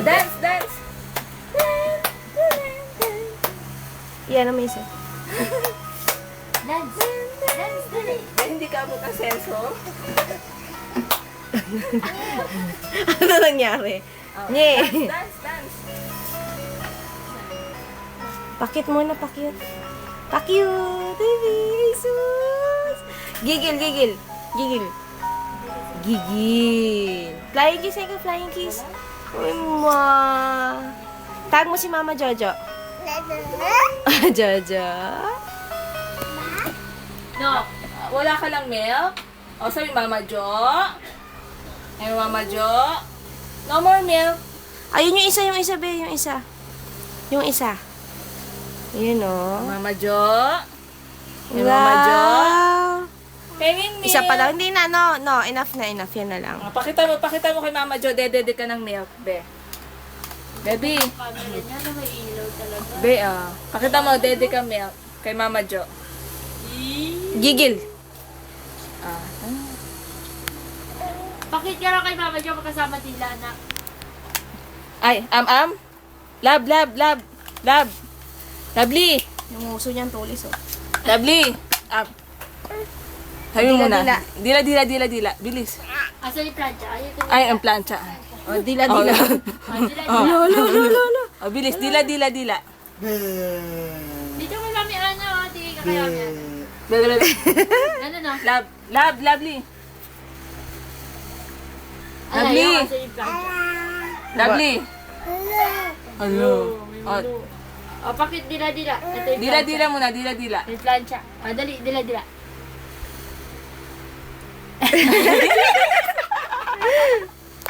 Dance, dance. Yan ang may isa. Dance. Dance, dali. Hindi ka abot ng senso. Ano nangyari? Nye. Dance, dance. Pakit muna, pakit. Pakit, baby. Jesus. Gigil, gigil. Gigil. Gigil. Flying kiss, ka flying kiss. Uy, ma. Tag mo si Mama Jojo. Jojo. No. Wala ka lang milk? O, sabi Mama Jo. Ay, Mama Jo. No more milk. Ayun yung isa, be. Yung isa. Yung isa. Yun, o. Mama Jo. Ay, Mama Jo. Penging milk. Isa pa lang. Hindi na, no. Enough na, enough. Yan na lang. Pakita mo kay Mama Jo. Dede ka ng milk, be. Baby. Camera niya na may ilaw talaga. Be, pakita mo, dede ka milk kay Mama Jo. Gigil. Bakit ka raw kay Mama Jo magkasama nila, anak? Ay, Lab. Lovely. Yung uso niyan, tulis, oh. Lovely. Sabi mo Dila, muna. Dila. Bilis. Asa yung plancha? Ay, ang plancha. Oh, dila, dila. Lo. Oh, bilis. Dila. Dito kay Mami Ana, di ka kay Mami Ana. Ano no? Lovely. Ano Lovely. yung asa yung plancha? Lovely. Hello. O, pakit dila. Ito yung plancha. Dila muna, dila. Yung plancha. Dali, dila.